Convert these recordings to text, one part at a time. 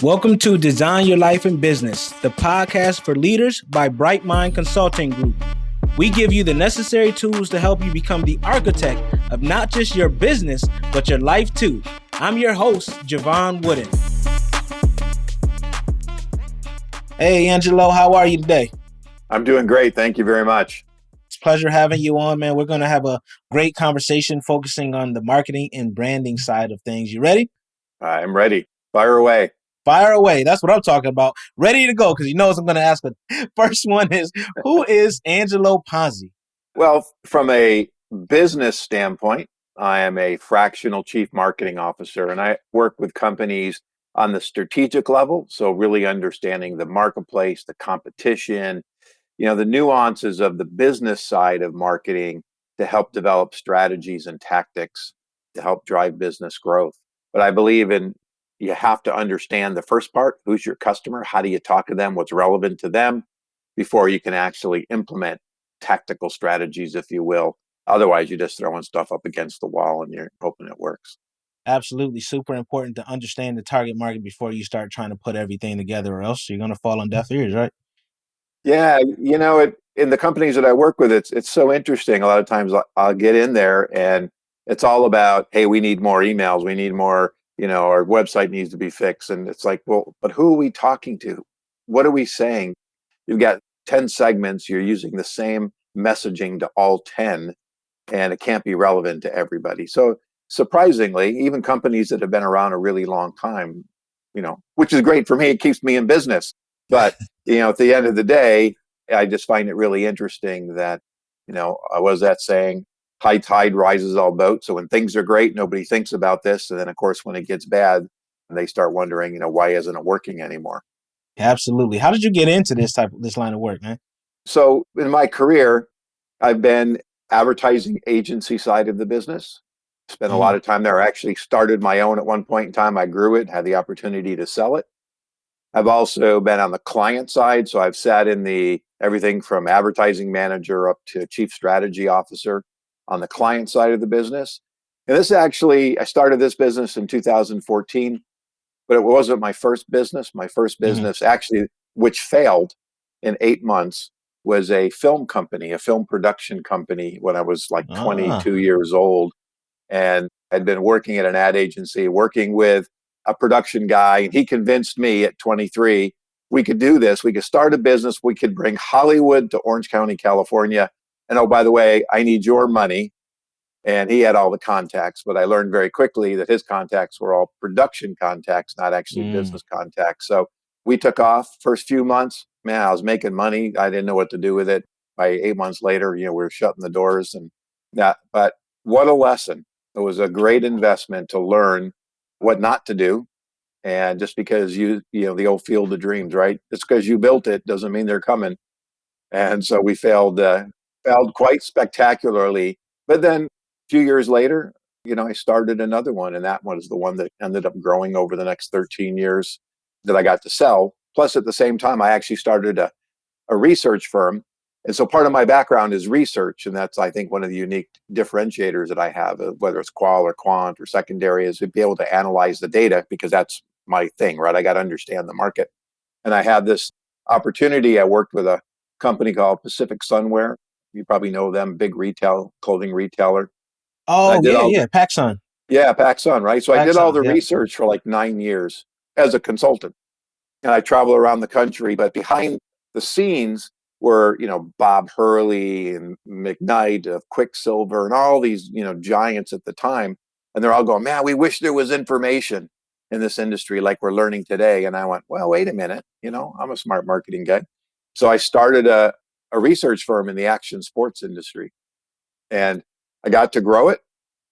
Welcome to Design Your Life in Business, the podcast for leaders by Bright Mind Consulting Group. We give you the necessary tools to help you become the architect of not just your business, but your life too. I'm your host, Jevon Wooden. Hey, Angelo, how are you today? I'm doing great. Thank you very much. It's a pleasure having you on, man. We're going to have a great conversation focusing on the marketing and branding side of things. You ready? I'm ready. Fire away. Fire away. That's what I'm talking about. Ready to go, because you know what I'm going to ask. First one is, who is Angelo Ponzi? Well, from a business standpoint, I am a fractional chief marketing officer, and I work with companies on the strategic level. So really understanding the marketplace, the competition, the nuances of the business side of marketing to help develop strategies and tactics to help drive business growth. But I believe you have to understand the first part, who's your customer, how do you talk to them, what's relevant to them, before you can actually implement tactical strategies, if you will. Otherwise, you're just throwing stuff up against the wall and you're hoping it works. Absolutely. Super important to understand the target market before you start trying to put everything together, or else you're going to fall on deaf ears, right? Yeah, in the companies that I work with, it's so interesting. A lot of times I'll get in there and it's all about, hey, we need more emails, we need more, our website needs to be fixed. And it's like, well, but who are we talking to? What are we saying? You've got 10 segments, you're using the same messaging to all 10, and it can't be relevant to everybody. So surprisingly, even companies that have been around a really long time, which is great for me, it keeps me in business. But, at the end of the day, I just find it really interesting that, what was that saying? High tide rises all boats. So when things are great, nobody thinks about this. And then, of course, when it gets bad, they start wondering, why isn't it working anymore? Absolutely. How did you get into this line of work, man? So in my career, I've been advertising agency side of the business. Spent a lot of time there. I actually started my own at one point in time. I grew it, had the opportunity to sell it. I've also been on the client side. So I've sat in everything from advertising manager up to chief strategy officer on the client side of the business. And I started this business in 2014, but it wasn't my first business. My first business actually, which failed in 8 months, was a film company, a film production company when I was like 22 years old. And I'd been working at an ad agency, working with a production guy. And he convinced me at 23, we could do this. We could start a business. We could bring Hollywood to Orange County, California. And oh, by the way, I need your money. And he had all the contacts, but I learned very quickly that his contacts were all production contacts, not actually business contacts. So we took off. First few months, man, I was making money. I didn't know what to do with it. By 8 months later, we were shutting the doors and that. But what a lesson. It was a great investment to learn what not to do. And just because the old field of dreams, right? Just because you built it doesn't mean they're coming. And so we failed quite spectacularly. But then a few years later, I started another one, and that one is the one that ended up growing over the next 13 years that I got to sell. Plus, at the same time, I actually started a research firm. And so part of my background is research. And that's, I think, one of the unique differentiators that I have, whether it's qual or quant or secondary, is to be able to analyze the data, because that's my thing, right? I got to understand the market. And I had this opportunity. I worked with a company called Pacific Sunwear. You probably know them, big clothing retailer. Oh, yeah, PacSun. Yeah, PacSun, right? So I did all the research for like 9 years as a consultant. And I travel around the country, but behind the scenes were, Bob Hurley and McKnight of Quicksilver and all these, giants at the time. And they're all going, man, we wish there was information in this industry like we're learning today. And I went, well, wait a minute, I'm a smart marketing guy. So I started a research firm in the action sports industry. And I got to grow it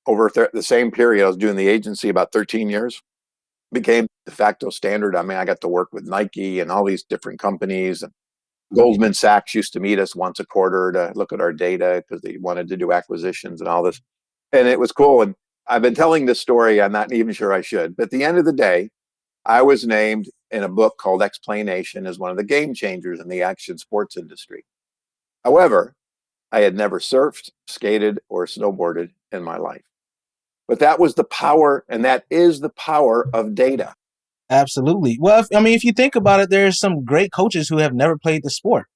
over the same period. I was doing the agency about 13 years, became de facto standard. I mean, I got to work with Nike and all these different companies. And Goldman Sachs used to meet us once a quarter to look at our data because they wanted to do acquisitions and all this. And it was cool. And I've been telling this story. I'm not even sure I should. But at the end of the day, I was named in a book called Explanation as one of the game changers in the action sports industry. However, I had never surfed, skated, or snowboarded in my life. But that was the power, and that is the power of data. Absolutely. Well, if you think about it, there's some great coaches who have never played the sport.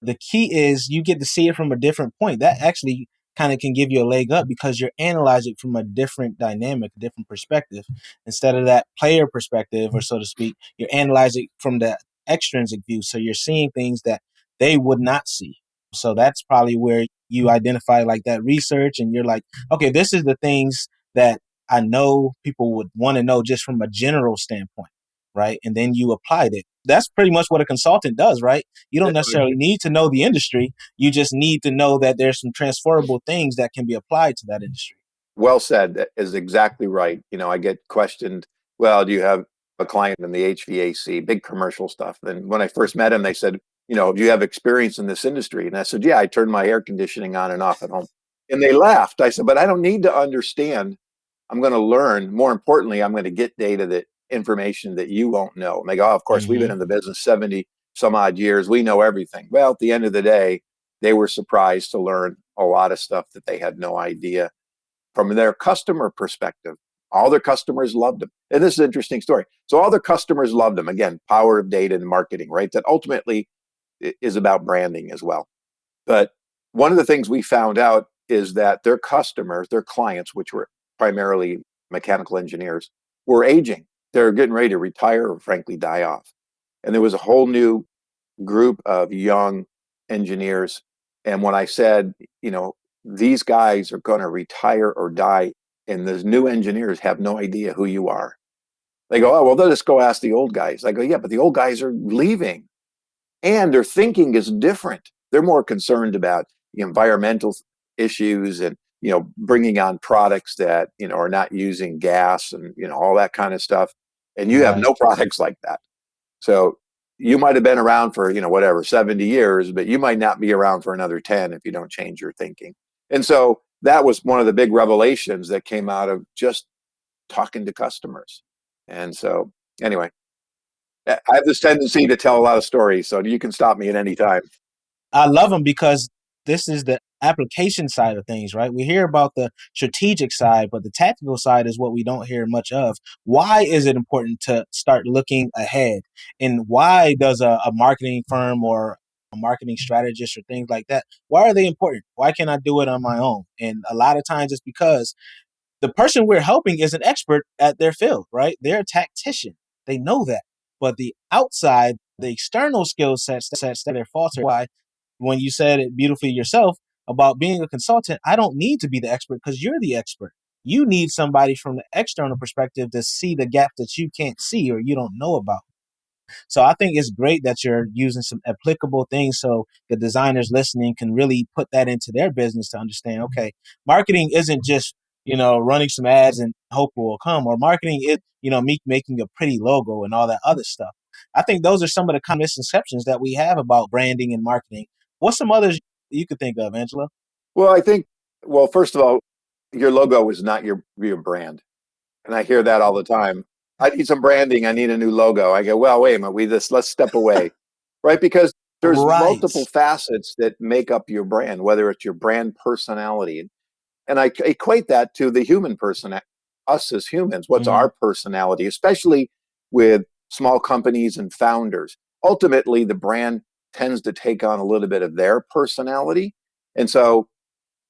The key is you get to see it from a different point. That actually kind of can give you a leg up because you're analyzing from a different dynamic, a different perspective. Instead of that player perspective, or so to speak, you're analyzing from the extrinsic view. So you're seeing things that they would not see. So that's probably where you identify like that research and you're like, okay, this is the things that I know people would want to know just from a general standpoint, right? And then you applied it. That's pretty much what a consultant does, right? You don't necessarily need to know the industry. You just need to know that there's some transferable things that can be applied to that industry. Well said. That is exactly right. I get questioned, well, do you have a client in the HVAC, big commercial stuff? And when I first met him, they said, do you have experience in this industry? And I said, yeah, I turned my air conditioning on and off at home. And they laughed. I said, but I don't need to understand. I'm going to learn. More importantly, I'm going to get data, that information that you won't know. And they go, oh, of course, we've been in the business 70 some odd years. We know everything. Well, at the end of the day, they were surprised to learn a lot of stuff that they had no idea from their customer perspective. All their customers loved them. And this is an interesting story. So all their customers loved them. Again, power of data and marketing, right? That ultimately is about branding as well. But one of the things we found out is that their customers, their clients, which were primarily mechanical engineers, were aging. They're getting ready to retire or frankly die off. And there was a whole new group of young engineers. And when I said, these guys are going to retire or die, and the new engineers have no idea who you are. They go, oh, well, they'll just go ask the old guys. I go, yeah, but the old guys are leaving and their thinking is different. They're more concerned about environmental issues and, bringing on products that, are not using gas and, all that kind of stuff. And you have Right. no products like that. So you might have been around for, whatever, 70 years, but you might not be around for another 10 if you don't change your thinking. And so that was one of the big revelations that came out of just talking to customers. And so, anyway, I have this tendency to tell a lot of stories, so you can stop me at any time. I love them because this is the application side of things, right? We hear about the strategic side, but the tactical side is what we don't hear much of. Why is it important to start looking ahead? And why does a marketing firm or a marketing strategist or things like that, why are they important? Why can't I do it on my own? And a lot of times it's because the person we're helping is an expert at their field, right? They're a tactician. They know that. But the outside, the external skill sets that they're faltering. Why, when you said it beautifully yourself about being a consultant, I don't need to be the expert because you're the expert. You need somebody from the external perspective to see the gap that you can't see or you don't know about. So I think it's great that you're using some applicable things so the designers listening can really put that into their business to understand, okay, marketing isn't just, running some ads and hope it will come, or marketing is, me making a pretty logo and all that other stuff. I think those are some of the common misconceptions that we have about branding and marketing. What's some others you could think of, Angela? Well, I think, well, first of all, your logo is not your brand. And I hear that all the time. I need some branding. I need a new logo. I go, well, wait a minute. Let's step away, right? Because there's Right. multiple facets that make up your brand, whether it's your brand personality. And I equate that to the human person, us as humans. What's Mm-hmm. our personality, especially with small companies and founders? Ultimately, the brand tends to take on a little bit of their personality. And so,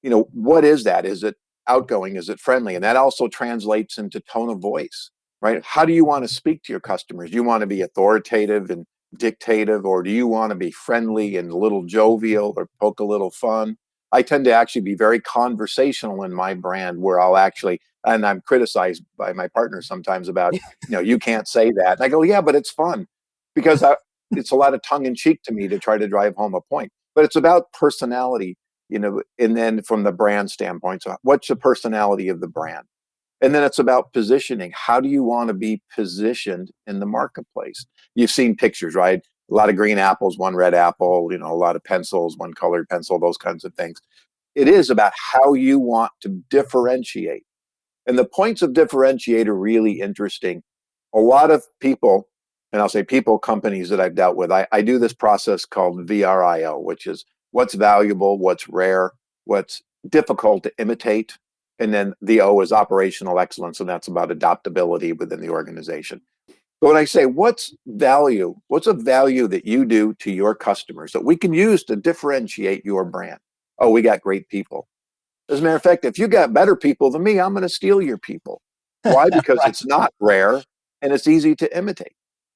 what is that? Is it outgoing? Is it friendly? And that also translates into tone of voice, right? How do you want to speak to your customers? Do you want to be authoritative and dictative, or do you want to be friendly and a little jovial or poke a little fun? I tend to actually be very conversational in my brand where I'll actually, and I'm criticized by my partner sometimes about, you can't say that. And I go, yeah, but it's fun because it's a lot of tongue in cheek to me to try to drive home a point. But it's about personality, and then from the brand standpoint, so what's the personality of the brand? And then it's about positioning. How do you want to be positioned in the marketplace? You've seen pictures, right? A lot of green apples, one red apple, a lot of pencils, one colored pencil, those kinds of things. It is about how you want to differentiate. And the points of differentiate are really interesting. A lot of people, and I'll say people, companies that I've dealt with, I do this process called VRIO, which is what's valuable, what's rare, what's difficult to imitate. And then the O is operational excellence, and that's about adaptability within the organization. But when I say what's value, what's a value that you do to your customers that we can use to differentiate your brand? Oh, we got great people. As a matter of fact, if you got better people than me, I'm going to steal your people. Why? Because Right. it's not rare and it's easy to imitate.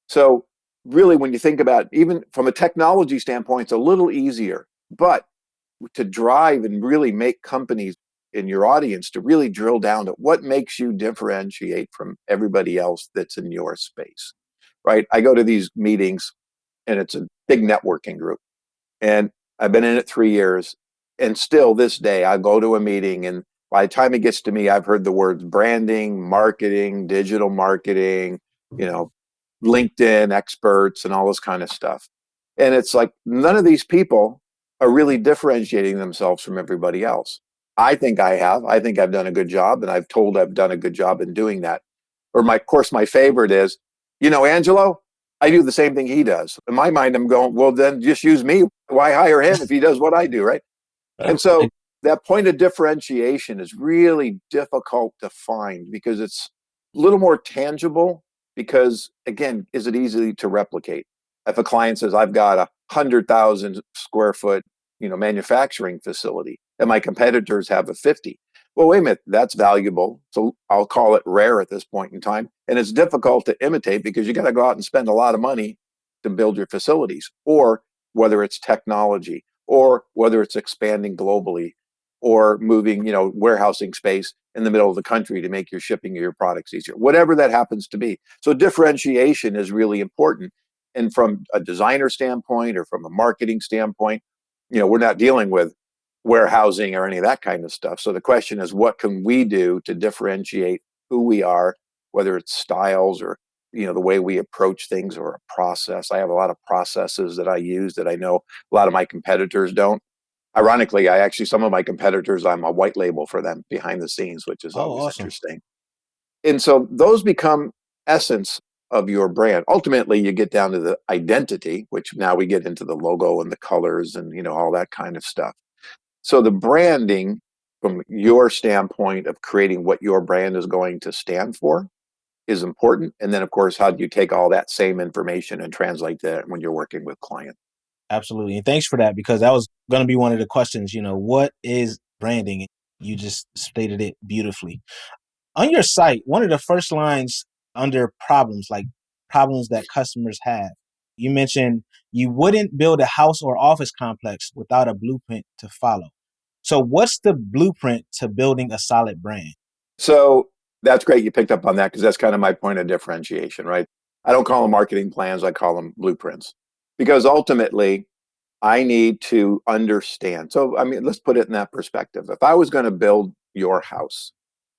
So, really, when you think about it, even from a technology standpoint, it's a little easier. But to drive and really make companies in your audience to really drill down to what makes you differentiate from everybody else that's in your space, right? I go to these meetings and it's a big networking group. And I've been in it 3 years. And still this day, I go to a meeting, and by the time it gets to me, I've heard the words branding, marketing, digital marketing, you know, LinkedIn experts, and all this kind of stuff. And it's like none of these people are really differentiating themselves from everybody else. I think I have. I think I've done a good job, and I've told I've done a good job in doing that. Or of course, my favorite is, Angelo, I do the same thing he does. In my mind, I'm going, well, then just use me. Why hire him if he does what I do, right? And so that point of differentiation is really difficult to find because it's a little more tangible. Because again, is it easy to replicate? If a client says, I've got 100,000 square foot, manufacturing facility, and my competitors have a 50. Well, wait a minute, that's valuable. So I'll call it rare at this point in time. And it's difficult to imitate because you got to go out and spend a lot of money to build your facilities, or whether it's technology, or whether it's expanding globally, or moving, warehousing space in the middle of the country to make your shipping of your products easier, whatever that happens to be. So differentiation is really important. And from a designer standpoint or from a marketing standpoint, we're not dealing with warehousing or any of that kind of stuff. So the question is, what can we do to differentiate who we are, whether it's styles or the way we approach things or a process. I have a lot of processes that I use that I know a lot of my competitors don't. Ironically, some of my competitors, I'm a white label for them behind the scenes, which is Oh, always awesome. interesting. And so those become essence of your brand. Ultimately, you get down to the identity, which now we get into the logo and the colors and all that kind of stuff. So the branding, from your standpoint of creating what your brand is going to stand for, is important. And then, of course, how do you take all that same information and translate that when you're working with clients? Absolutely. And thanks for that, because that was going to be one of the questions, what is branding? You just stated it beautifully. On your site, one of the first lines under problems, like problems that customers have, you mentioned you wouldn't build a house or office complex without a blueprint to follow. So what's the blueprint to building a solid brand? So that's great. You picked up on that because that's kind of my point of differentiation, right? I don't call them marketing plans. I call them blueprints because ultimately I need to understand. So, I mean, let's put it in that perspective. If I was going to build your house,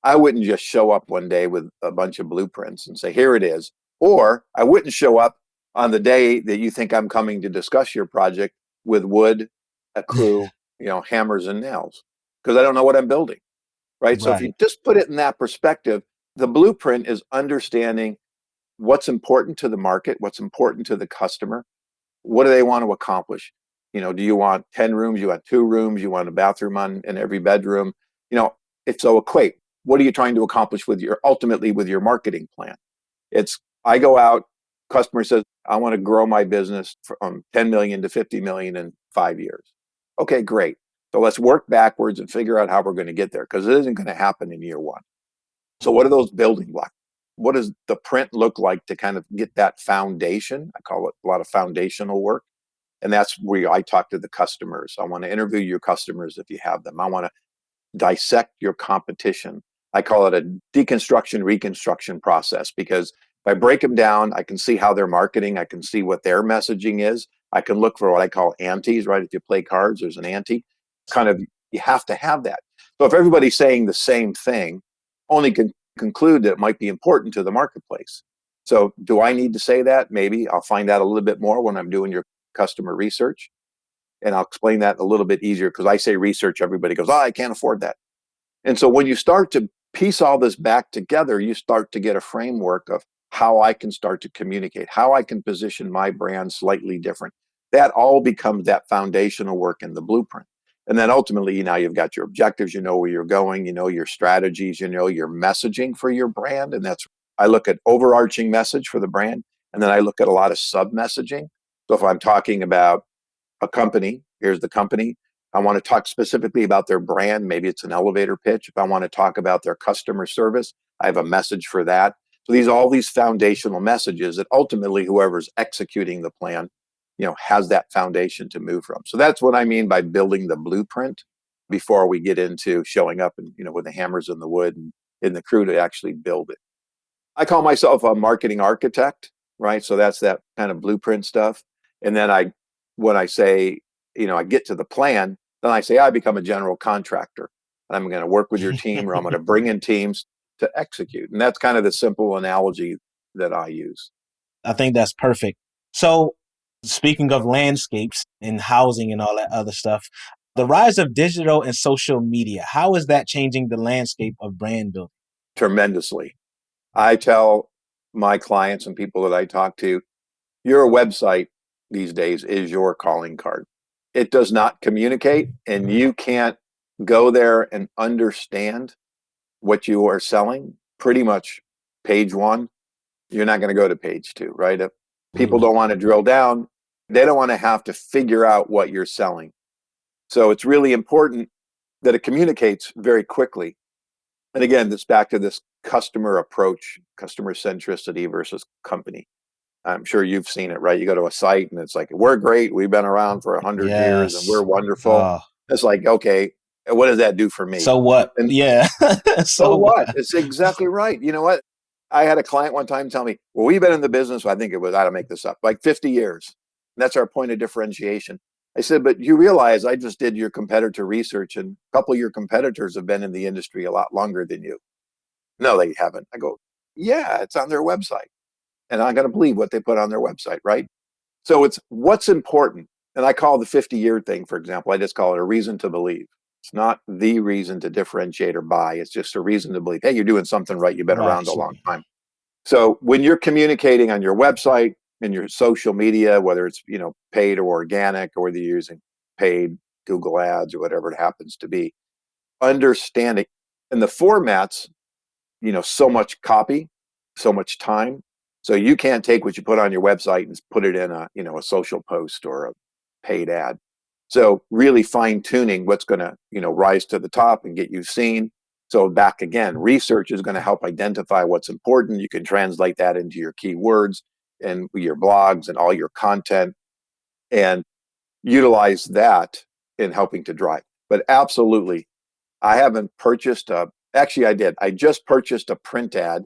I wouldn't just show up one day with a bunch of blueprints and say, here it is. Or I wouldn't show up on the day that you think I'm coming to discuss your project with wood, a crew, hammers and nails, because I don't know what I'm building. Right. So if Right. you just put it in that perspective, the blueprint is understanding what's important to the market, what's important to the customer, what do they want to accomplish? Do you want 10 rooms? You want 2 rooms? You want a bathroom in every bedroom? If so, equate. What are you trying to accomplish ultimately with your marketing plan? I go out, customer says, I want to grow my business from 10 million to 50 million in 5 years. Okay, great. So let's work backwards and figure out how we're going to get there, because it isn't going to happen in year one. So what are those building blocks? What does the print look like to kind of get that foundation? I call it a lot of foundational work. And that's where I talk to the customers. I want to interview your customers if you have them. I want to dissect your competition. I call it a deconstruction reconstruction process, because if I break them down, I can see how they're marketing. I can see what their messaging is. I can look for what I call antes, right? If you play cards, there's an ante. Kind of, you have to have that. So if everybody's saying the same thing, only can conclude that it might be important to the marketplace. So do I need to say that? Maybe I'll find out a little bit more when I'm doing your customer research. And I'll explain that a little bit easier, because I say research, everybody goes, oh, I can't afford that. And so when you start to piece all this back together, you start to get a framework of how I can start to communicate, how I can position my brand slightly different. That all becomes that foundational work in the blueprint. And then ultimately, now you've got your objectives, you know where you're going, you know your strategies, you know your messaging for your brand. And that's I look at overarching message for the brand, and then I look at a lot of sub messaging. So if I'm talking about a company, here's the company. I want to talk specifically about their brand. Maybe it's an elevator pitch. If I want to talk about their customer service, I have a message for that. So all these foundational messages that ultimately whoever's executing the plan, has that foundation to move from. So that's what I mean by building the blueprint before we get into showing up and, with the hammers in the wood and the crew to actually build it. I call myself a marketing architect, right? So that's that kind of blueprint stuff. And then when I say, I get to the plan, then I say I become a general contractor. I'm going to work with your team, or I'm going to bring in teams to execute. And that's kind of the simple analogy that I use. I think that's perfect. So speaking of landscapes and housing and all that other stuff, the rise of digital and social media, how is that changing the landscape of brand building? Tremendously. I tell my clients and people that I talk to, your website these days is your calling card. It does not communicate, and you can't go there and understand what you are selling. Pretty much page one, you're not going to go to page two, right? If people don't want to drill down, they don't want to have to figure out what you're selling. So it's really important that it communicates very quickly. And again, this back to this customer approach, customer centricity versus company. I'm sure you've seen it, right? You go to a site and it's like, we're great. We've been around for 100 years and we're wonderful. It's like, okay, what does that do for me? So what? And yeah. so what? It's exactly right. You know what? I had a client one time tell me, well, we've been in the business, I think it was, I don't make this up, like 50 years. And that's our point of differentiation. I said, but you realize I just did your competitor research, and a couple of your competitors have been in the industry a lot longer than you. No, they haven't. I go, yeah, it's on their website. And I'm going to believe what they put on their website, right? So it's what's important. And I call the 50-year thing, for example, I just call it a reason to believe. It's not the reason to differentiate or buy. It's just a reason to believe, hey, you're doing something right. You've been around a long time. So when you're communicating on your website and your social media, whether it's, paid or organic, or whether you're using paid Google ads or whatever it happens to be, understanding and the formats, so much copy, so much time. So you can't take what you put on your website and put it in a social post or a paid ad. So really fine tuning what's going to, rise to the top and get you seen. So back again, research is going to help identify what's important. You can translate that into your keywords and your blogs and all your content and utilize that in helping to drive. But absolutely, I haven't purchased actually I did. I just purchased a print ad,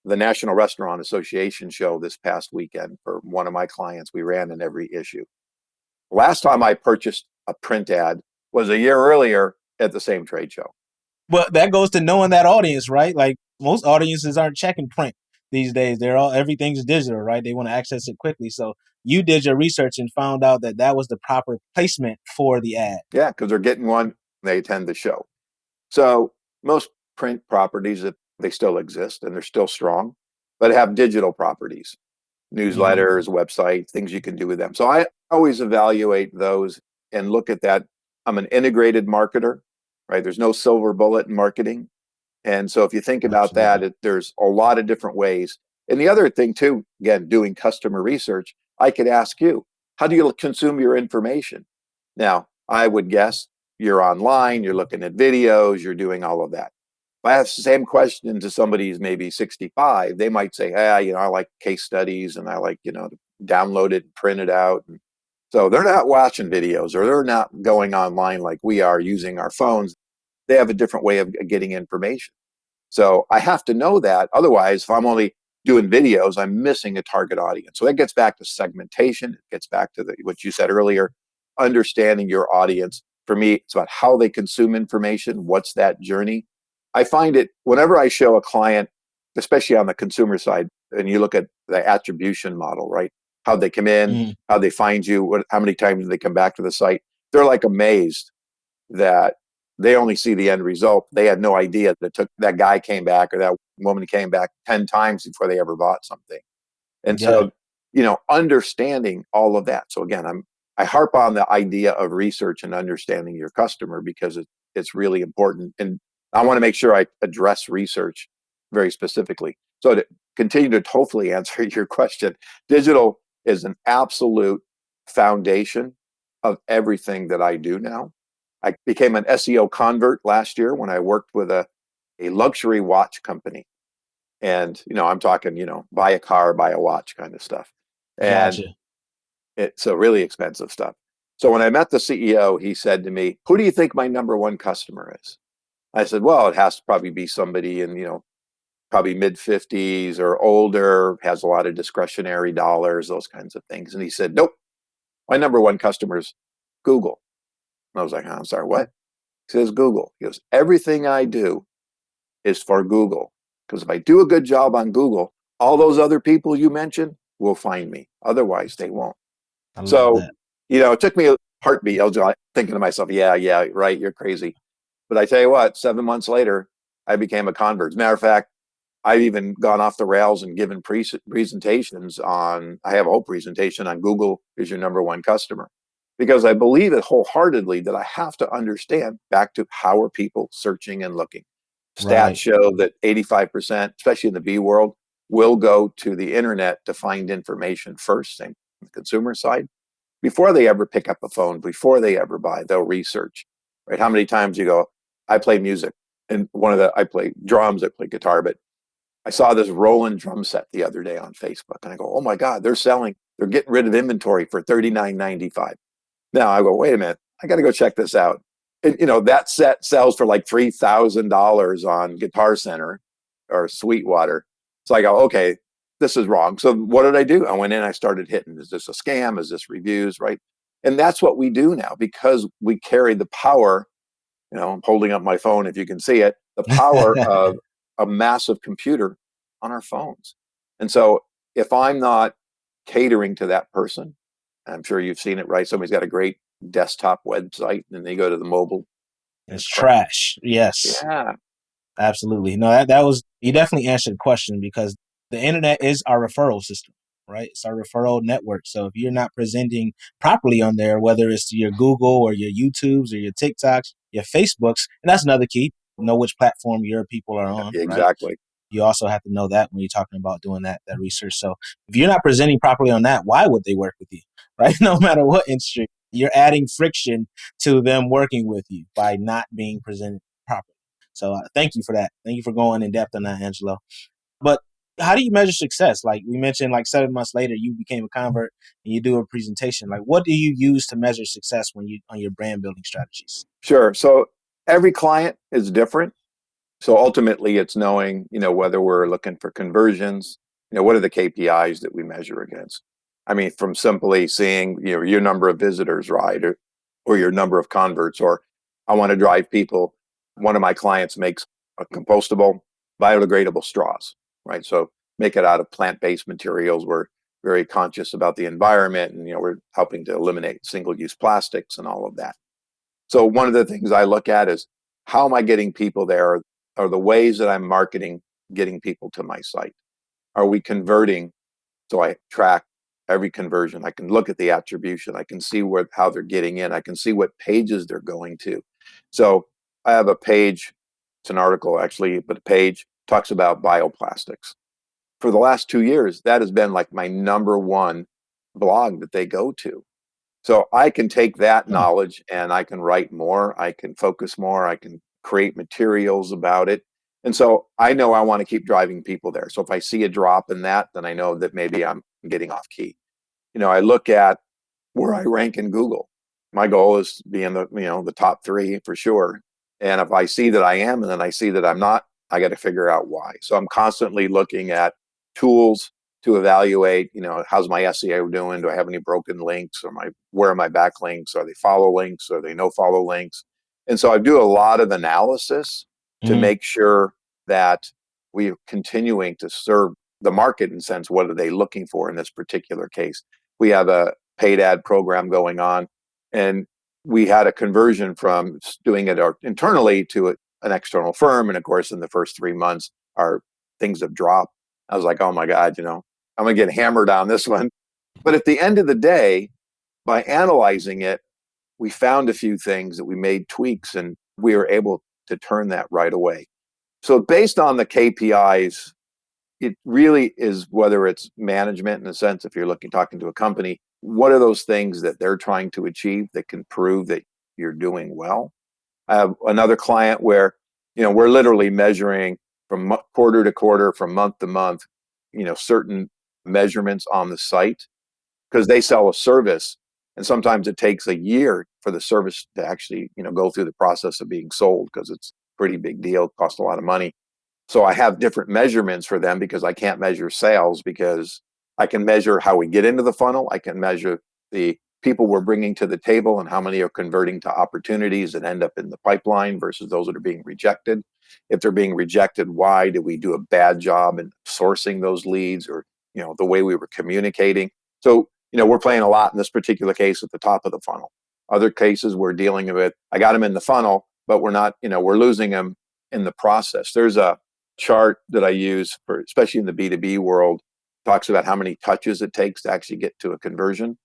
the National Restaurant Association show this past weekend for one of my clients. We ran in every issue. Last time I purchased a print ad was a year earlier at the same trade show. But that goes to knowing that audience, right? Like most audiences aren't checking print these days. Everything's digital, right? They want to access it quickly. So you did your research and found out that was the proper placement for the ad. Yeah, because they're getting one, they attend the show. So most print properties, they still exist and they're still strong, but have digital properties, newsletters, websites, things you can do with them. So I always evaluate those and look at that. I'm an integrated marketer, right? There's no silver bullet in marketing. And so if you think about that, there's a lot of different ways. And the other thing too, again, doing customer research, I could ask you, how do you consume your information? Now, I would guess you're online, you're looking at videos, you're doing all of that. If I ask the same question to somebody who's maybe 65, they might say, hey, I like case studies and I like, to download it and print it out. And so they're not watching videos, or they're not going online like we are using our phones. They have a different way of getting information. So I have to know that. Otherwise, if I'm only doing videos, I'm missing a target audience. So that gets back to segmentation. It gets back to what you said earlier, understanding your audience. For me, it's about how they consume information. What's that journey? I find it whenever I show a client, especially on the consumer side, and you look at the attribution model, right? How they come in, how they find you, how many times do they come back to the site? They're like amazed that they only see the end result. They had no idea that guy came back or that woman came back 10 times before they ever bought something. And so, understanding all of that. So again, I harp on the idea of research and understanding your customer because it's really important. And I want to make sure I address research very specifically. So to continue to hopefully answer your question, digital is an absolute foundation of everything that I do now. I became an SEO convert last year when I worked with a luxury watch company. And, I'm talking, buy a car, buy a watch kind of stuff. And Gotcha. it's a really expensive stuff. So when I met the CEO, he said to me, "Who do you think my number one customer is?" I said, "Well, it has to probably be somebody in, probably mid 50s or older, has a lot of discretionary dollars, those kinds of things." And he said, "Nope, my number one customer is Google." And I was like, "I'm sorry, what?" He says, "Google." He goes, "Everything I do is for Google. Because if I do a good job on Google, all those other people you mentioned will find me. Otherwise, they won't." I love So, that. it took me a heartbeat. I was thinking to myself, yeah, right, you're crazy. But I tell you what, 7 months later, I became a convert. As a matter of fact, I've even gone off the rails and given presentations on, I have a whole presentation on Google is your number one customer. Because I believe it wholeheartedly that I have to understand back to how are people searching and looking. Stats Right. show that 85%, especially in the B world, will go to the internet to find information first, same on the consumer side. Before they ever pick up a phone, before they ever buy, they'll research, right? How many times you go, I play music, and I play drums, I play guitar, but I saw this Roland drum set the other day on Facebook, and I go, oh my God, they're getting rid of inventory for $39.95. Now I go, wait a minute, I got to go check this out. And, that set sells for like $3,000 on Guitar Center or Sweetwater. So I go, okay, this is wrong. So what did I do? I went in, I started hitting, is this a scam? Is this reviews? Right. And that's what we do now because we carry the power. I'm holding up my phone if you can see it, the power of a massive computer on our phones. And so if I'm not catering to that person, I'm sure you've seen it, right? Somebody's got a great desktop website and they go to the mobile and It's it's crap. trash. Yes. Yeah, Absolutely. No, that was, you definitely answered the question because the internet is our referral system, right? It's our referral network. So if you're not presenting properly on there, whether it's your Google or your YouTubes or your TikToks, your Facebooks, and that's another key, know which platform your people are on, right? exactly. You also have to know that when you're talking about doing that research. So if you're not presenting properly on that, why would they work with you, right? No matter what industry, you're adding friction to them working with you by not being presented properly. So thank you for that. Thank you for going in depth on that, Angelo. But how do you measure success? Like we mentioned, like 7 months later, you became a convert and you do a presentation. Like what do you use to measure success when you on your brand building strategies? Sure. So every client is different. So ultimately, it's knowing, whether we're looking for conversions, what are the KPIs that we measure against? I mean, from simply seeing, your number of visitors, right, or your number of converts, or I want to drive people. One of my clients makes a compostable, biodegradable straws, right? So make it out of plant-based materials. We're very conscious about the environment, and we're helping to eliminate single-use plastics and all of that. So one of the things I look at is how am I getting people there? Are the ways that I'm marketing getting people to my site? Are we converting? So I track every conversion. I can look at the attribution. I can see how they're getting in. I can see what pages they're going to. So I have a page. It's an article actually, but the page talks about bioplastics. For the last 2 years, that has been like my number one blog that they go to. So I can take that Hmm. knowledge and I can write more, I can focus more, I can create materials about it. And so I know I want to keep driving people there. So if I see a drop in that, then I know that maybe I'm getting off key. I look at where I rank in Google. My goal is to be in the top three for sure. And if I see that I am and then I see that I'm not, I got to figure out why. So I'm constantly looking at tools to evaluate, how's my SEO doing? Do I have any broken links? Where are my backlinks? Are they follow links? Are they no follow links? And so I do a lot of analysis to Mm-hmm. make sure that we are continuing to serve the market in sense, what are they looking for in this particular case? We have a paid ad program going on, and we had a conversion from doing it internally to an external firm. And of course, in the first 3 months, our things have dropped. I was like, oh my God, I'm going to get hammered on this one. But at the end of the day, by analyzing it, we found a few things that we made tweaks and we were able to turn that right away. So based on the KPIs it really is, whether it's management in a sense, if you're talking to a company, what are those things that they're trying to achieve that can prove that you're doing well? I have another client where, we're literally measuring from quarter to quarter, from month to month, certain measurements on the site, because they sell a service, and sometimes it takes a year for the service to actually, go through the process of being sold, because it's a pretty big deal, costs a lot of money. So I have different measurements for them, because I can't measure sales, because I can measure how we get into the funnel. I can measure the people we're bringing to the table and how many are converting to opportunities that end up in the pipeline versus those that are being rejected. If they're being rejected, why? Did we do a bad job in sourcing those leads, or, the way we were communicating? So, we're playing a lot in this particular case at the top of the funnel. Other cases we're dealing with, I got them in the funnel, but we're not, we're losing them in the process. There's a chart that I use for, especially in the B2B world, talks about how many touches it takes to actually get to a conversion.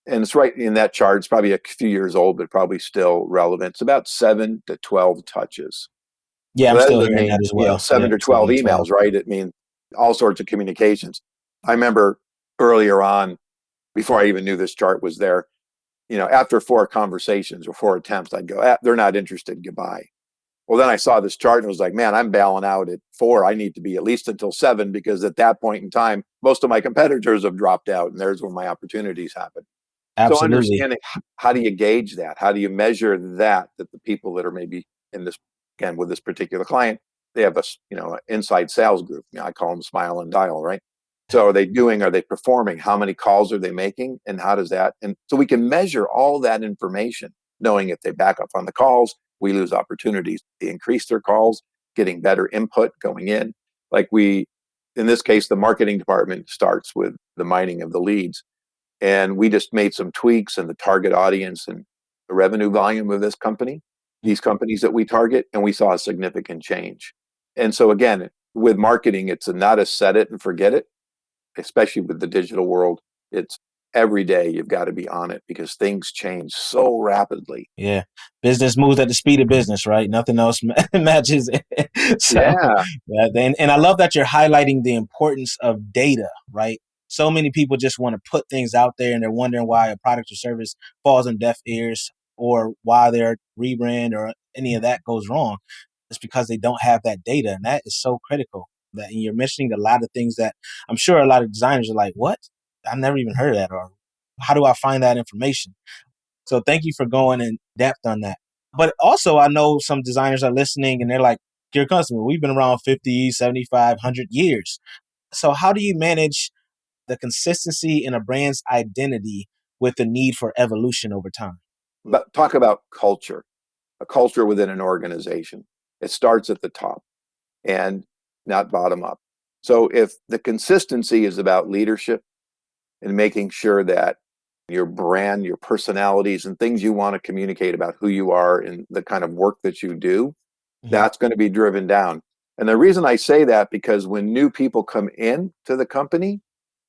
And it's right in that chart. It's probably a few years old, but probably still relevant. It's about 7 to 12 touches. Yeah, So I'm that still doesn't hearing mean, that as well. 7 Yeah, to 7 12 to 12. emails, right? It means all sorts of communications. I remember earlier on, before I even knew this chart was there, after 4 conversations or 4 attempts, I'd go, they're not interested, goodbye. Well, then I saw this chart and was like, man, I'm bailing out at 4. I need to be at least until 7, because at that point in time, most of my competitors have dropped out, and there's where my opportunities happen. So Absolutely. understanding, how do you gauge that? How do you measure that the people that are maybe in this, again, with this particular client, they have an inside sales group. I call them smile and dial, right? So are they performing? How many calls are they making? And how does that, and so we can measure all that information, knowing if they back up on the calls, we lose opportunities. They increase their calls, getting better input going in. In this case, the marketing department starts with the mining of the leads. And we just made some tweaks in the target audience and the revenue volume of these companies that we target, and we saw a significant change. And so again, with marketing, it's not a set it and forget it, especially with the digital world. It's every day you've got to be on it, because things change so rapidly. Yeah. Business moves at the speed of business, right? Nothing else matches it. So, Yeah. yeah, and I love that you're highlighting the importance of data, right? So many people just want to put things out there, and they're wondering why a product or service falls on deaf ears, or why their rebrand or any of that goes wrong. It's because they don't have that data. And that is so critical. That you're mentioning a lot of things that I'm sure a lot of designers are like, what? I've never even heard of that. Or how do I find that information? So thank you for going in depth on that. But also, I know some designers are listening and they're like, dear customer, we've been around 50, 75, 100 years. So how do you manage the consistency in a brand's identity with the need for evolution over time? But talk about culture, a culture within an organization. It starts at the top and not bottom up. So if the consistency is about leadership and making sure that your brand, your personalities, and things you want to communicate about who you are and the kind of work that you do, Mm-hmm. that's going to be driven down. And the reason I say that, because when new people come in to the company,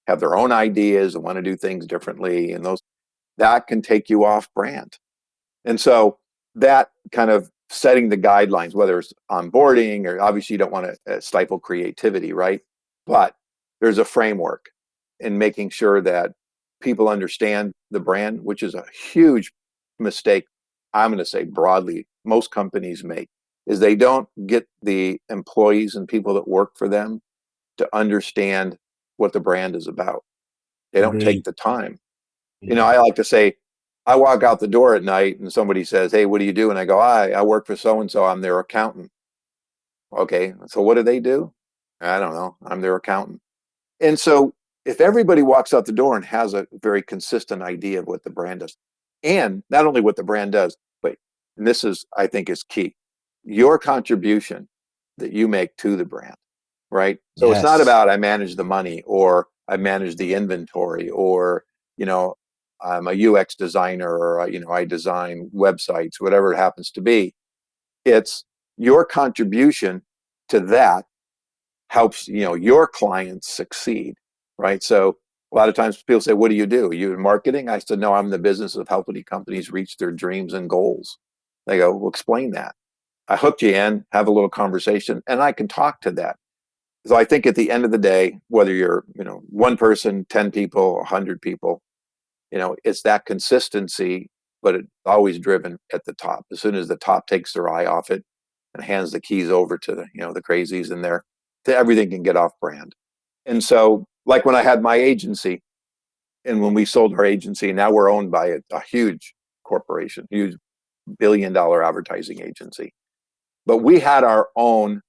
have their own ideas and want to do things differently, and that can take you off brand. And so that kind of setting the guidelines, whether it's onboarding, or obviously you don't want to stifle creativity, right? But there's a framework in making sure that people understand the brand, which is a huge mistake. I'm going to say broadly, most companies make, is they don't get the employees and people that work for them to understand what the brand is about. They don't take Agreed. the time. Yeah. I like to say, I walk out the door at night and somebody says, hey, what do you do? And I go, I work for so-and-so. I'm their accountant. Okay. So what do they do? I don't know. I'm their accountant. And so if everybody walks out the door and has a very consistent idea of what the brand does, and not only what the brand does, but, and this is, I think, is key, your contribution that you make to the brand, right? So it's not Yes. about I manage the money, or I manage the inventory, or, I'm a UX designer, or, I design websites, whatever it happens to be. It's your contribution to that helps, your clients succeed, right? So a lot of times people say, what do? Are you in marketing? I said, no, I'm in the business of helping companies reach their dreams and goals. They go, well, explain that. I hooked you in, have a little conversation, and I can talk to that. So I think at the end of the day, whether you're, one person, 10 people, 100 people, it's that consistency, but it's always driven at the top. As soon as the top takes their eye off it and hands the keys over to the crazies in there, everything can get off brand. And so, like when I had my agency, and when we sold our agency, now we're owned by a huge corporation, huge $1 billion advertising agency. But we had our own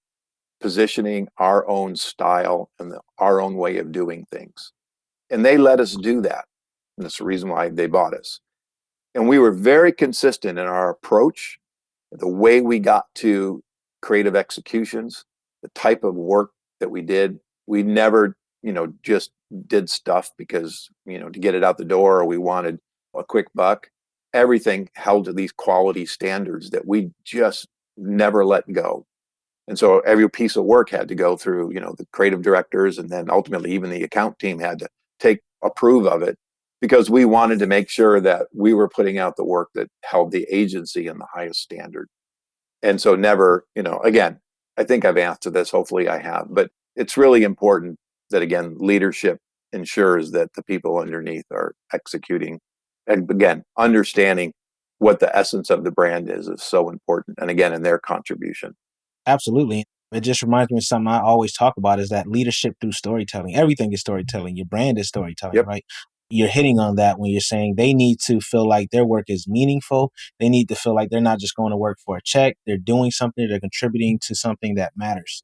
positioning, our own style, and our own way of doing things. And they let us do that. And that's the reason why they bought us. And we were very consistent in our approach, the way we got to creative executions, the type of work that we did. We never, just did stuff because, to get it out the door, or we wanted a quick buck. Everything held to these quality standards that we just never let go. And so every piece of work had to go through, the creative directors, and then ultimately even the account team had to approve of it, because we wanted to make sure that we were putting out the work that held the agency in the highest standard. And so never, again, I think I've answered this, hopefully I have, but it's really important that, again, leadership ensures that the people underneath are executing, and again, understanding what the essence of the brand is so important. And again, in their contribution. Absolutely. It just reminds me of something I always talk about, is that leadership through storytelling. Everything is storytelling. Your brand is storytelling, Yep. right? You're hitting on that when you're saying they need to feel like their work is meaningful. They need to feel like they're not just going to work for a check. They're doing something, they're contributing to something that matters.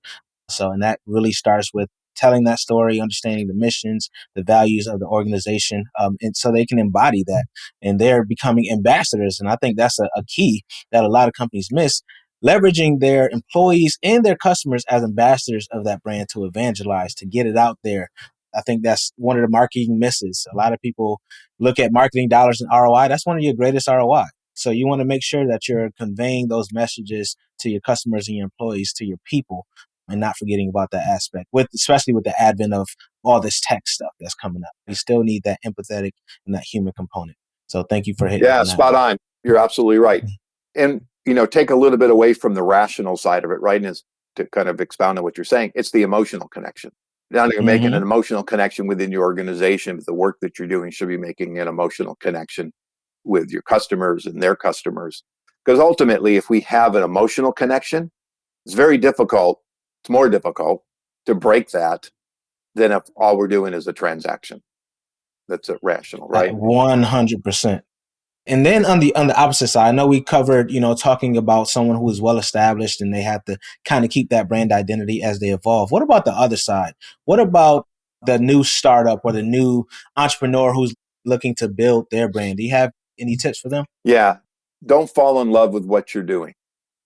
So, and that really starts with telling that story, understanding the missions, the values of the organization, and so they can embody that. And they're becoming ambassadors. And I think that's a key that a lot of companies miss, leveraging their employees and their customers as ambassadors of that brand to evangelize, to get it out there. I think that's one of the marketing misses. A lot of people look at marketing dollars and ROI. That's one of your greatest ROI. So you want to make sure that you're conveying those messages to your customers and your employees, to your people, and not forgetting about that aspect, especially with the advent of all this tech stuff that's coming up. We still need that empathetic and that human component. So thank you for hitting Yeah, on that. spot on. You're absolutely right. And, take a little bit away from the rational side of it, right? And to kind of expound on what you're saying, it's the emotional connection. Now you're making an emotional connection within your organization. The work that you're doing should be making an emotional connection with your customers and their customers. Because ultimately, if we have an emotional connection, it's very difficult. It's more difficult to break that than if all we're doing is a transaction that's rational, right? 100%. And then on the opposite side, I know we covered, talking about someone who is well established and they have to kind of keep that brand identity as they evolve. What about the other side? What about the new startup or the new entrepreneur who's looking to build their brand? Do you have any tips for them? Yeah. Don't fall in love with what you're doing.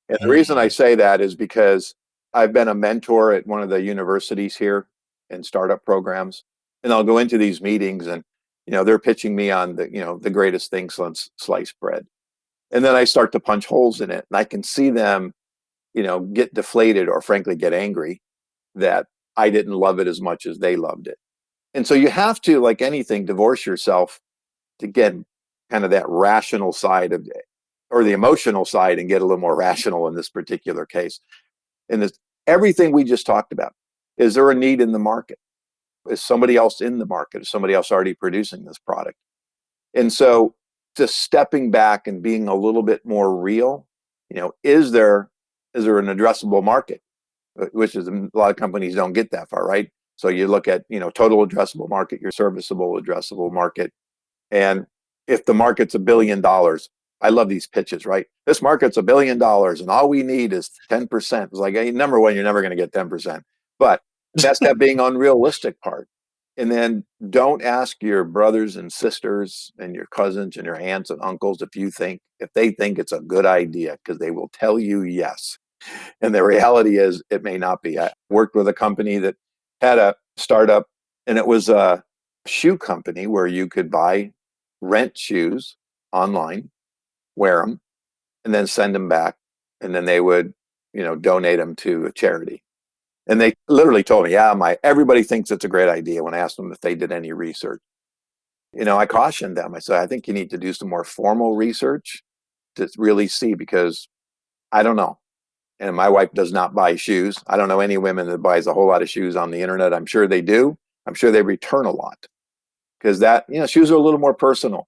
And the reason I say that is because I've been a mentor at one of the universities here in startup programs, and I'll go into these meetings, and they're pitching me on the greatest thing since sliced bread, and then I start to punch holes in it, and I can see them get deflated, or frankly get angry that I didn't love it as much as they loved it. And so you have to, like anything, divorce yourself to get kind of that rational side of, or the emotional side, and get a little more rational in this particular case. And this, everything we just talked about, is there a need in the market? Is somebody else in the market? Is somebody else already producing this product? And so just stepping back and being a little bit more real, is there an addressable market? Which is, a lot of companies don't get that far, right? So you look at, total addressable market, your serviceable addressable market. And if the market's $1 billion, I love these pitches, right? This market's $1 billion and all we need is 10%. It's like, hey, number one, you're never going to get 10%. But that's that being unrealistic part. And then don't ask your brothers and sisters and your cousins and your aunts and uncles if they think it's a good idea, because they will tell you yes. And the reality is it may not be. I worked with a company that had a startup, and it was a shoe company where you could rent shoes online, wear them, and then send them back. And then they would, donate them to a charity. And they literally told me, yeah, everybody thinks it's a great idea, when I asked them if they did any research. I cautioned them. I said, I think you need to do some more formal research to really see, because I don't know. And my wife does not buy shoes. I don't know any women that buys a whole lot of shoes on the internet. I'm sure they do. I'm sure they return a lot because shoes are a little more personal.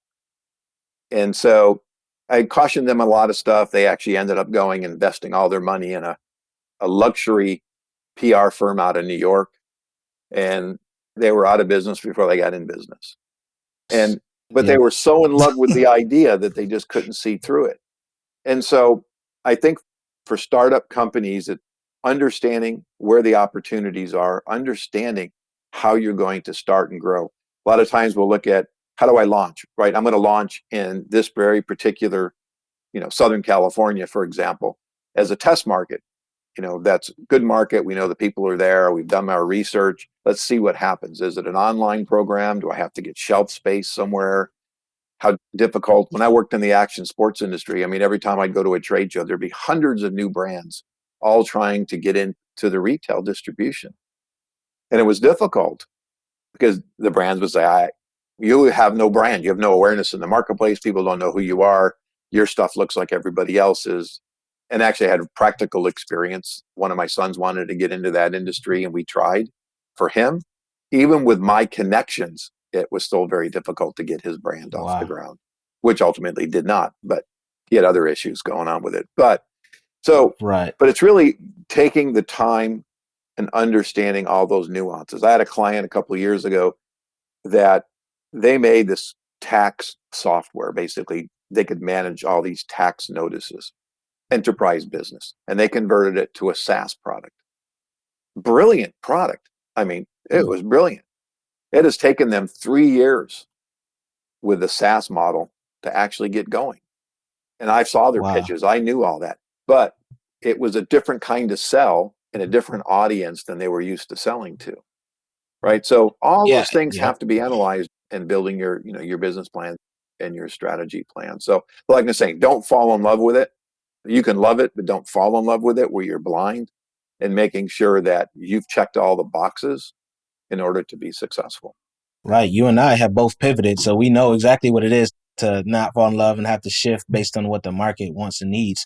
And so I cautioned them a lot of stuff. They actually ended up going and investing all their money in a luxury PR firm out of New York. And they were out of business before they got in business. But they were so in love with the idea that they just couldn't see through it. And so I think for startup companies, that understanding where the opportunities are, understanding how you're going to start and grow. A lot of times we'll look at, how do I launch, right? I'm going to launch in this very particular, Southern California, for example, as a test market. That's a good market. We know the people are there. We've done our research. Let's see what happens. Is it an online program? Do I have to get shelf space somewhere? How difficult. When I worked in the action sports industry, I mean, every time I'd go to a trade show, there'd be hundreds of new brands all trying to get into the retail distribution. And it was difficult because the brands would say, you have no brand. You have no awareness in the marketplace. People don't know who you are. Your stuff looks like everybody else's. And actually, I had practical experience. One of my sons wanted to get into that industry, and we tried. For him, even with my connections, it was still very difficult to get his brand off the ground, which ultimately did not. But he had other issues going on with it. But it's really taking the time and understanding all those nuances. I had a client a couple of years ago that they made this tax software. Basically, they could manage all these tax notices. Enterprise business, and they converted it to a SaaS product. Brilliant product. I mean, it was brilliant. It has taken them 3 years with the SaaS model to actually get going. And I saw their pitches. I knew all that, but it was a different kind of sell and a different audience than they were used to selling to. Right. So all those things have to be analyzed in building your business plan and your strategy plan. So like I'm saying, don't fall in love with it. You can love it, but don't fall in love with it where you're blind, and making sure that you've checked all the boxes in order to be successful. Right. You and I have both pivoted, so we know exactly what it is to not fall in love and have to shift based on what the market wants and needs.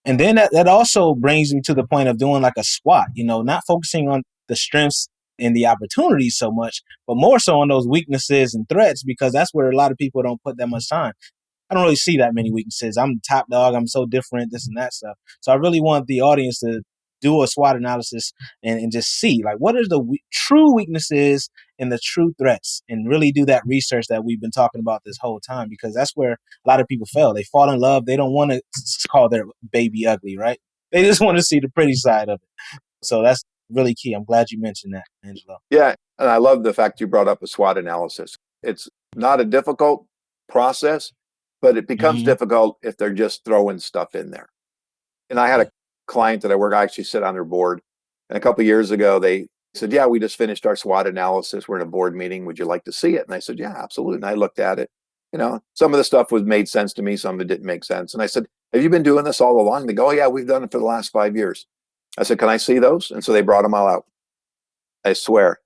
And then that also brings me to the point of doing like a SWOT, not focusing on the strengths and the opportunities so much, but more so on those weaknesses and threats, because that's where a lot of people don't put that much time. I don't really see that many weaknesses. I'm the top dog. I'm so different, this and that stuff. So I really want the audience to do a SWOT analysis and just see, like, what are the true weaknesses and the true threats, and really do that research that we've been talking about this whole time, because that's where a lot of people fail. They fall in love. They don't want to call their baby ugly, right? They just want to see the pretty side of it. So that's really key. I'm glad you mentioned that, Angelo. Yeah. And I love the fact you brought up a SWOT analysis. It's not a difficult process, but it becomes difficult if they're just throwing stuff in there. And I had a client that I actually sit on their board. And a couple of years ago, they said, yeah, we just finished our SWOT analysis. We're in a board meeting. Would you like to see it? And I said, yeah, absolutely. And I looked at it. Some of the stuff made sense to me. Some of it didn't make sense. And I said, have you been doing this all along? They go, oh, yeah, we've done it for the last 5 years. I said, can I see those? And so they brought them all out. I swear,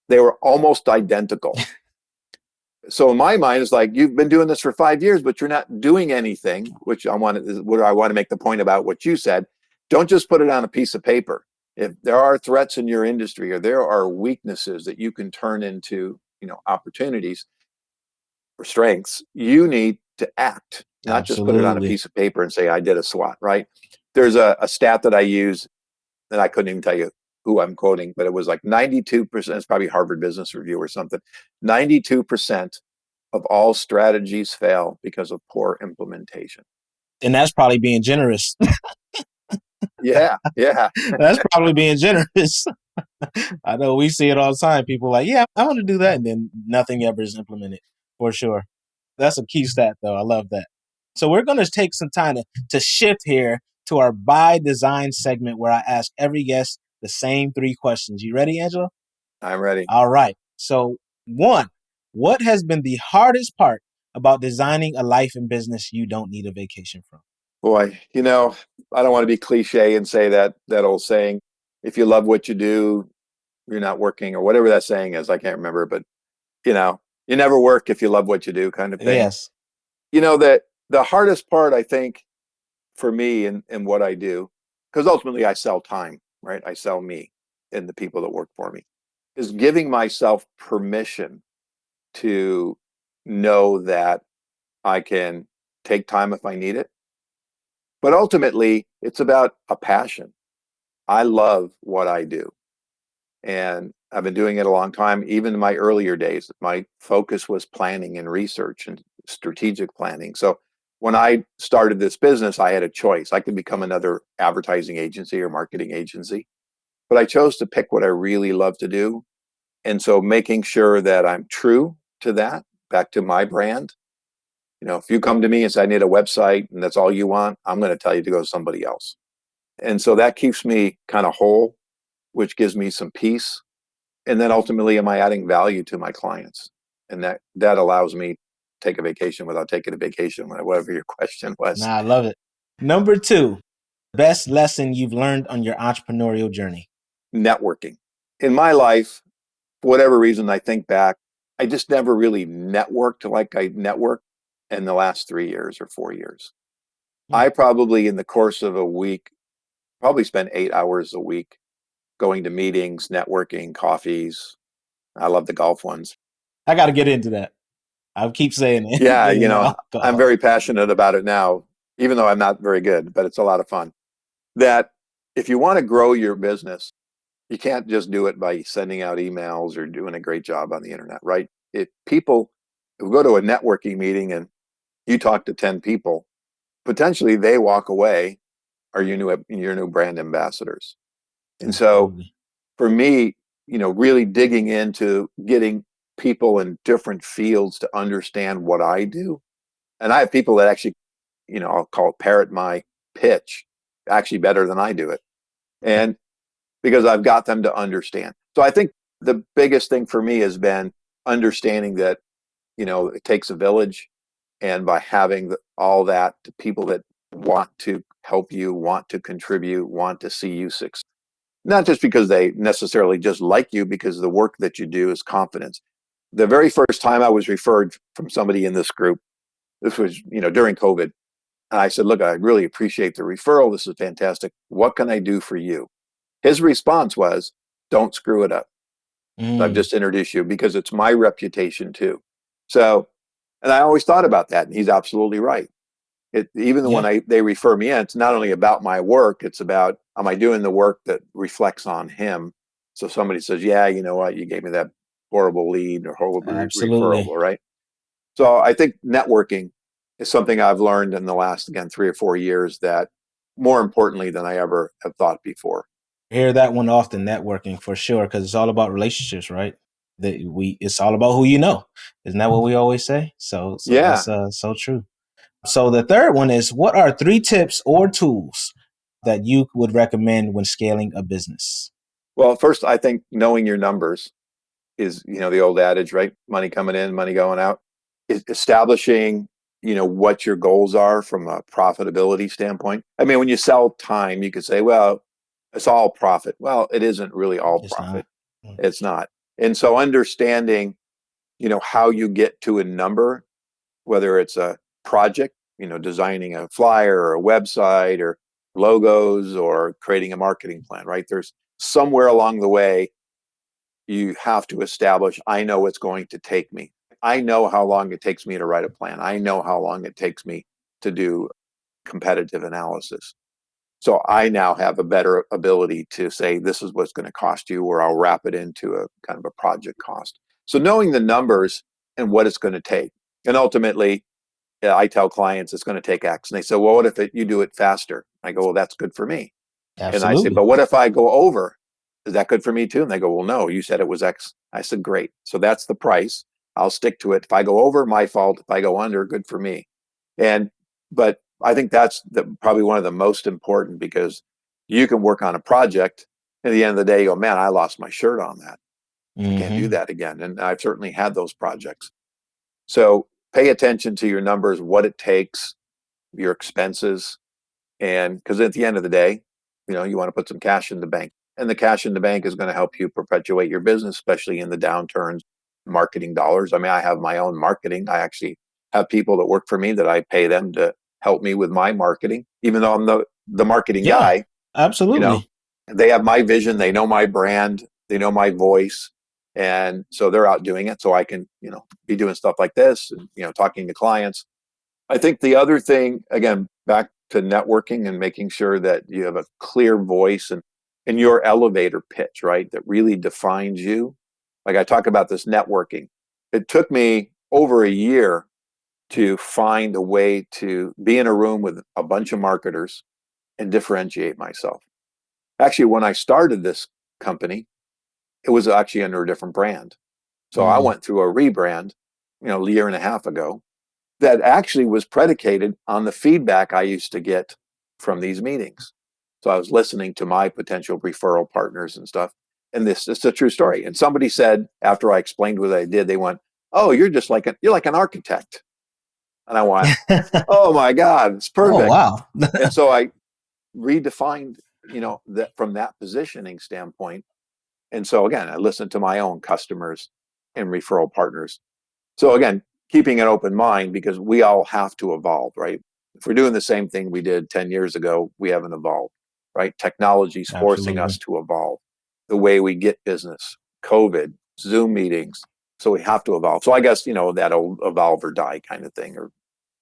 they were almost identical. So in my mind, it's like, you've been doing this for 5 years, but you're not doing anything, which I want to make the point about what you said. Don't just put it on a piece of paper. If there are threats in your industry, or there are weaknesses that you can turn into, opportunities or strengths, you need to act, not just put it on a piece of paper and say, I did a SWOT, right? There's a stat that I use that I couldn't even tell you who I'm quoting, but it was like 92%, it's probably Harvard Business Review or something. 92% of all strategies fail because of poor implementation. And that's probably being generous. Yeah. That's probably being generous. I know we see it all the time. People like, yeah, I want to do that. And then nothing ever is implemented, for sure. That's a key stat, though. I love that. So we're going to take some time to shift here to our by design segment, where I ask every guest the same 3 questions. You ready, Angelo? I'm ready. All right. So 1, what has been the hardest part about designing a life and business you don't need a vacation from? Boy, I don't want to be cliche and say that old saying, if you love what you do, you're not working, or whatever that saying is. I can't remember, but you never work if you love what you do, kind of thing. Yes. That the hardest part, I think, for me and what I do because ultimately I sell time, right? I sell me and the people that work for me, is giving myself permission to know that I can take time if I need it. But ultimately, it's about a passion. I love what I do. And I've been doing it a long time. Even in my earlier days, my focus was planning and research and strategic planning. So when I started this business, I had a choice. I could become another advertising agency or marketing agency, but I chose to pick what I really love to do. And so making sure that I'm true to that, back to my brand. If you come to me and say, I need a website and that's all you want, I'm going to tell you to go to somebody else. And so that keeps me kind of whole, which gives me some peace. And then ultimately, am I adding value to my clients? And that allows me to take a vacation without taking a vacation, whatever your question was. Nah, I love it. Number 2, best lesson you've learned on your entrepreneurial journey. Networking. In my life, for whatever reason, I think back, I just never really networked like I networked in the last 3 years or 4 years. I probably, in the course of a week, probably spent 8 hours a week going to meetings, networking, coffees. I love the golf ones. I got to get into that. I keep saying it. Yeah, I'm very passionate about it now, even though I'm not very good, but it's a lot of fun. That if you want to grow your business, you can't just do it by sending out emails or doing a great job on the internet, right? If people go to a networking meeting and you talk to 10 people, potentially they walk away, are your new brand ambassadors. And so for me, really digging into getting people in different fields to understand what I do. And I have people that actually, I'll call it parrot my pitch actually better than I do it. And because I've got them to understand. So I think the biggest thing for me has been understanding that, it takes a village. And by having all that to people that want to help you, want to contribute, want to see you succeed. Not just because they necessarily just like you, because the work that you do is confidence. The very first time I was referred from somebody in this group, this was, during COVID. And I said, look, I really appreciate the referral. This is fantastic. What can I do for you? His response was, don't screw it up. I've just introduced you because it's my reputation too. So, and I always thought about that. And he's absolutely right. Even when they refer me in, it's not only about my work, it's about, am I doing the work that reflects on him? So somebody says, yeah, you know what, you gave me that horrible lead or horrible referral, right? So I think networking is something I've learned in the last, again, 3 or 4 years, that more importantly than I ever have thought before. Hear that one often, networking, for sure, because it's all about relationships, right? It's all about who you know. Isn't that what we always say? So yeah, that's so true. So the third one is, what are 3 tips or tools that you would recommend when scaling a business? Well, first, I think knowing your numbers is, the old adage, right? Money coming in, money going out. Establishing, what your goals are from a profitability standpoint. I mean, when you sell time, you could say, well, it's all profit. Well, it isn't really all profit. It's not. And so understanding, how you get to a number, whether it's a project, designing a flyer or a website or logos or creating a marketing plan, right? There's somewhere along the way you have to establish, I know it's going to take me. I know how long it takes me to write a plan. I know how long it takes me to do competitive analysis. So I now have a better ability to say, this is what's going to cost you, or I'll wrap it into a kind of a project cost. So knowing the numbers and what it's going to take. And ultimately, I tell clients it's going to take X. And they say, well, what if you do it faster? I go, well, that's good for me. Absolutely. And I say, but what if I go over? Is that good for me too? And they go, well, no, you said it was X. I said, great. So that's the price. I'll stick to it. If I go over, my fault. If I go under, good for me. But I think that's probably one of the most important, because you can work on a project. At the end of the day, you go, man, I lost my shirt on that. I can't do that again. And I've certainly had those projects. So pay attention to your numbers, what it takes, your expenses. And because at the end of the day, you want to put some cash in the bank. And the cash in the bank is going to help you perpetuate your business, especially in the downturns. Marketing dollars. I mean, I have my own marketing. I actually have people that work for me that I pay them to help me with my marketing, even though I'm the marketing guy. Absolutely. They have my vision, they know my brand, they know my voice. And so they're out doing it. So I can, be doing stuff like this and, talking to clients. I think the other thing, again, back to networking and making sure that you have a clear voice and your elevator pitch, right? That really defines you. Like I talk about this networking. It took me over a year to find a way to be in a room with a bunch of marketers and differentiate myself. Actually, when I started this company, it was actually under a different brand. So I went through a rebrand, a year and a half ago that actually was predicated on the feedback I used to get from these meetings. So I was listening to my potential referral partners and stuff. And it's a true story. And somebody said, after I explained what I did, they went, "Oh, you're like an architect." And I went, "Oh my God, it's perfect." Oh, wow. And so I redefined, that from that positioning standpoint. And so again, I listened to my own customers and referral partners. So again, keeping an open mind because we all have to evolve, right? If we're doing the same thing we did 10 years ago, we haven't evolved, right? Technology is forcing us to evolve. The way we get business, COVID, Zoom meetings. So we have to evolve. So I guess, that old evolve or die kind of thing.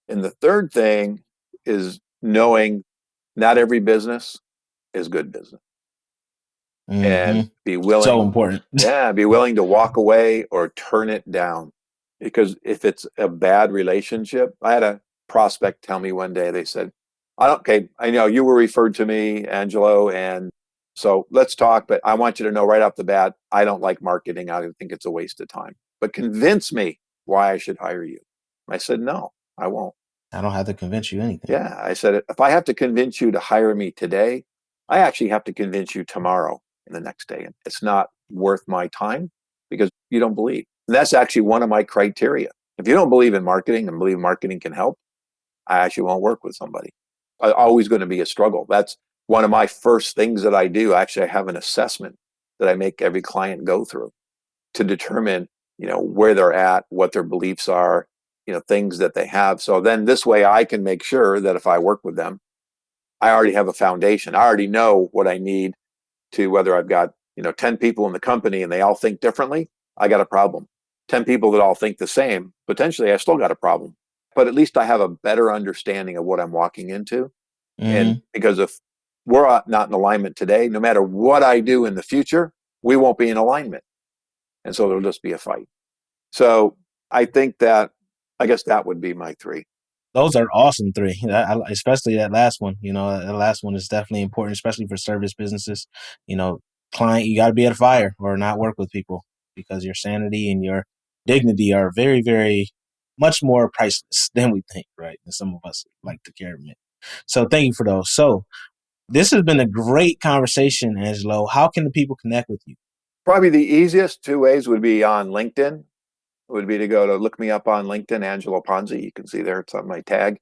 And the third thing is knowing not every business is good business. And be willing. So important. Be willing to walk away or turn it down. Because if it's a bad relationship, I had a prospect tell me one day, they said, I know you were referred to me, Angelo, and so let's talk, but I want you to know right off the bat, I don't like marketing. I think it's a waste of time, but convince me why I should hire you. I said, no, I won't. I don't have to convince you anything. Yeah. I said, if I have to convince you to hire me today, I actually have to convince you tomorrow and the next day. And it's not worth my time because you don't believe. And that's actually one of my criteria. If you don't believe in marketing and believe marketing can help, I actually won't work with somebody. It's always going to be a struggle. That's one of my first things that I do. Actually, I have an assessment that I make every client go through to determine, where they're at, what their beliefs are, things that they have. So then this way I can make sure that if I work with them, I already have a foundation. I already know what I need to, whether I've got, 10 people in the company and they all think differently, I got a problem. 10 people that all think the same, potentially I still got a problem. But at least I have a better understanding of what I'm walking into. And because if we're not in alignment today, no matter what I do in the future, we won't be in alignment. And so there'll just be a fight. So I think I guess that would be my 3. Those are awesome 3, especially that last one. That last one is definitely important, especially for service businesses. Client, you got to be able to fire or not work with people because your sanity and your dignity are very, very much more priceless than we think, right? And some of us like to care of it. So thank you for those. So this has been a great conversation, Angelo. How can the people connect with you? Probably the easiest 2 ways would be on LinkedIn. Would be to go to look me up on LinkedIn, Angelo Ponzi. You can see there, it's on my tag.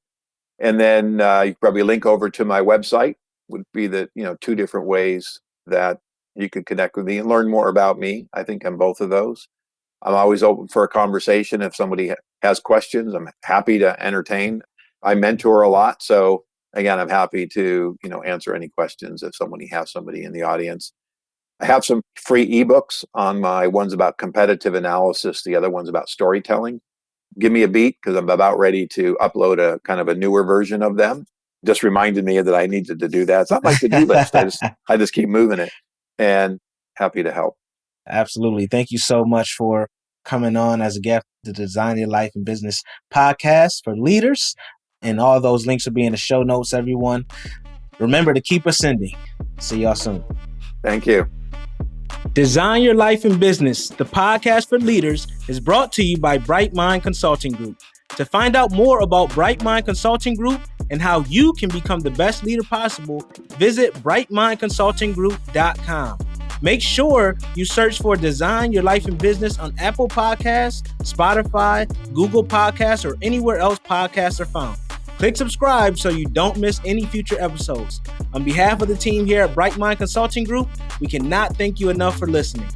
And then you probably link over to my website would be the, 2 different ways that you could connect with me and learn more about me. I think on both of those. I'm always open for a conversation. If somebody has questions, I'm happy to entertain. I mentor a lot. So again, I'm happy to, answer any questions if somebody has somebody in the audience. I have some free ebooks on my ones about competitive analysis. The other one's about storytelling. Give me a beat because I'm about ready to upload a kind of a newer version of them. Just reminded me that I needed to do that. It's not my to-do list. I just keep moving it and happy to help. Absolutely. Thank you so much for coming on as a guest to Design Your Life and Business podcast for leaders. And all those links will be in the show notes, everyone. Remember to keep ascending. See y'all soon. Thank you. Design Your Life and Business, the podcast for leaders, is brought to you by Bright Mind Consulting Group. To find out more about Bright Mind Consulting Group and how you can become the best leader possible, visit brightmindconsultinggroup.com. Make sure you search for Design Your Life and Business on Apple Podcasts, Spotify, Google Podcasts, or anywhere else podcasts are found. Click subscribe so you don't miss any future episodes. On behalf of the team here at Bright Mind Consulting Group, we cannot thank you enough for listening.